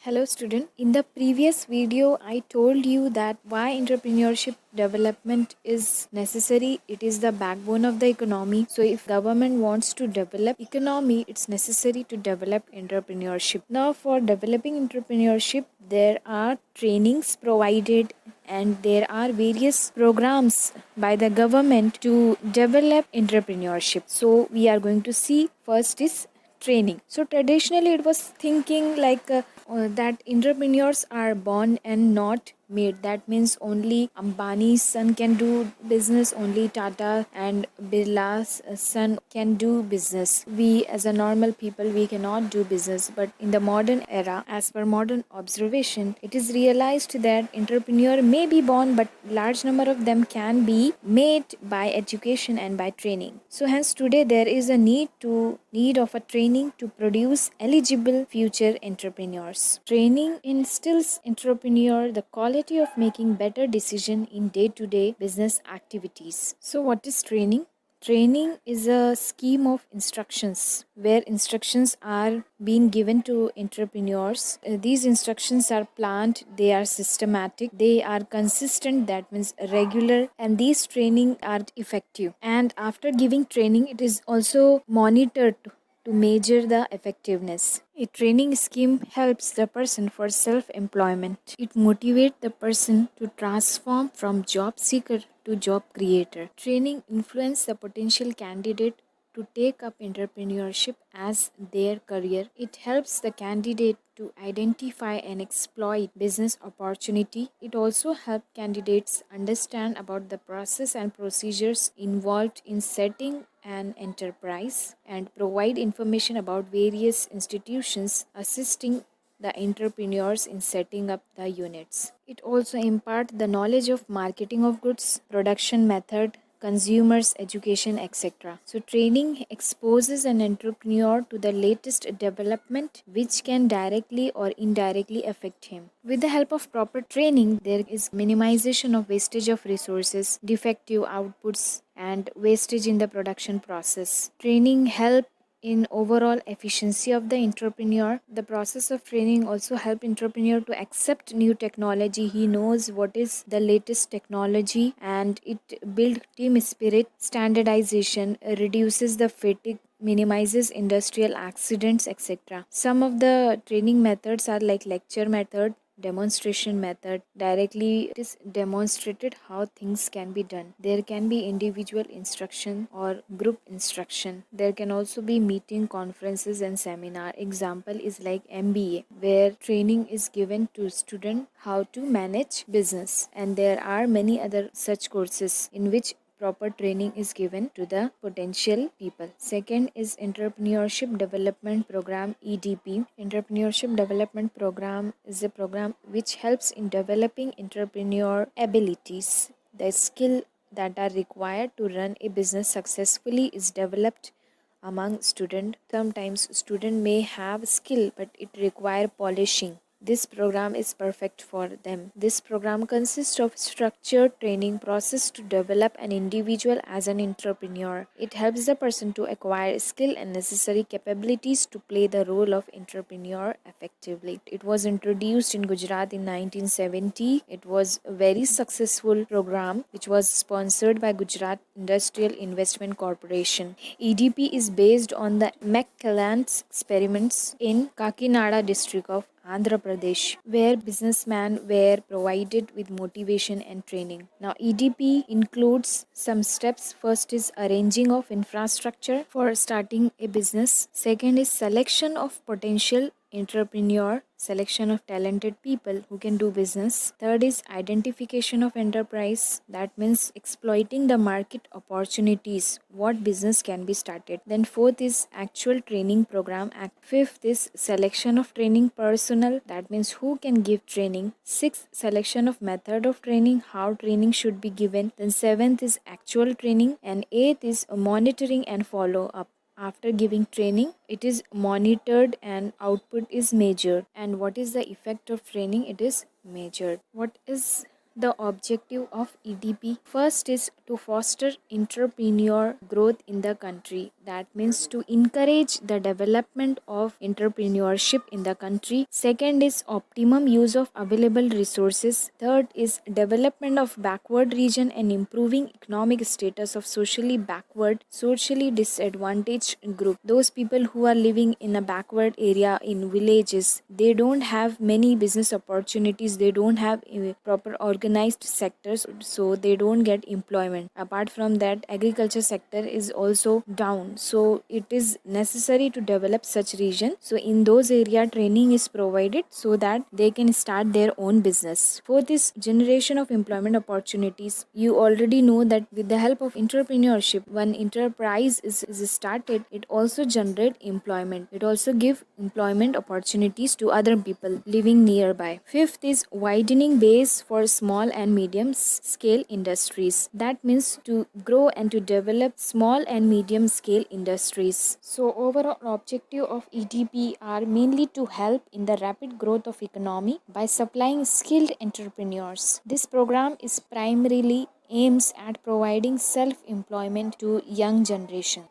Hello student. In the previous video, I told you that why entrepreneurship development is necessary. It is the backbone of the economy. So if government wants to develop economy, it's necessary to develop entrepreneurship. Now for developing entrepreneurship, there are trainings provided and there are various programs by the government to develop entrepreneurship. So we are going to see first is training. So traditionally it was thinking like that entrepreneurs are born and not made. That means only Ambani's son can do business, only Tata and Birla's son can do business. We as a normal people, we cannot do business. But in the modern era, as per modern observation, it is realized that entrepreneur may be born, but large number of them can be made by education and by training. So hence today there is a need of a training to produce eligible future entrepreneurs. Training instills entrepreneur the quality of making better decision in day-to-day business activities. So what is training? Training is a scheme of instructions where instructions are being given to entrepreneurs. These instructions are planned, they are systematic, they are consistent, that means regular, and these training are effective. And after giving training, it is also monitored to measure the effectiveness. A training scheme helps the person for self-employment. It motivates the person to transform from job seeker to job creator. Training influences the potential candidate to take up entrepreneurship as their career. It helps the candidate to identify and exploit business opportunity. It also helps candidates understand about the process and procedures involved in setting an enterprise and provide information about various institutions assisting the entrepreneurs in setting up the units. It also imparts the knowledge of marketing of goods, production method, consumers education, etc. So training exposes an entrepreneur to the latest development which can directly or indirectly affect him. With the help of proper training, there is minimization of wastage of resources, defective outputs, and wastage in the production process. Training help in overall efficiency of the entrepreneur. The process of training also help entrepreneur to accept new technology. He knows what is the latest technology and it build team spirit. Standardization reduces the fatigue, minimizes industrial accidents, etc. Some of the training methods are like lecture method, demonstration method. Directly it is demonstrated how things can be done. There can be individual instruction or group instruction. There can also be meeting, conferences and seminar. Example is like MBA, where training is given to student how to manage business, and there are many other such courses in which proper training is given to the potential people. Second is Entrepreneurship Development Program, EDP. Entrepreneurship Development Program is a program which helps in developing entrepreneur abilities. The skill that are required to run a business successfully is developed among student. Sometimes student may have skill but it require polishing. This program is perfect for them. This program consists of structured training process to develop an individual as an entrepreneur. It helps the person to acquire skill and necessary capabilities to play the role of entrepreneur effectively. It was introduced in Gujarat in 1970. It was a very successful program which was sponsored by Gujarat Industrial Investment Corporation. EDP is based on the McClelland's experiments in Kakinada district of Andhra Pradesh, where businessmen were provided with motivation and training. Now, EDP includes some steps. First is arranging of infrastructure for starting a business. Second is selection of potential entrepreneur, selection of talented people who can do business. Third is identification of enterprise, that means exploiting the market opportunities, what business can be started. Then fourth is actual training program. Fifth is selection of training personnel, that means who can give training. Sixth, selection of method of training, how training should be given. Then seventh is actual training, and eighth is monitoring and follow up. After giving training, it is monitored and output is measured. And what is the effect of training? It is measured. What is the objective of EDP? First is to foster entrepreneur growth in the country. That means to encourage the development of entrepreneurship in the country. Second is optimum use of available resources. Third is development of backward region and improving economic status of socially backward, socially disadvantaged group. Those people who are living in a backward area in villages, they don't have many business opportunities, they don't have proper organized sectors, so they don't get employment. Apart from that, agriculture sector is also down, so it is necessary to develop such region. So in those area, training is provided so that they can start their own business. Fourth is generation of employment opportunities. You already know that with the help of entrepreneurship, when enterprise is started, it also generate employment. It also give employment opportunities to other people living nearby. Fifth is widening base for small and medium scale industries. That means to grow and to develop small and medium scale industries. So overall objective of EDP are mainly to help in the rapid growth of economy by supplying skilled entrepreneurs. This program is primarily aims at providing self-employment to young generation.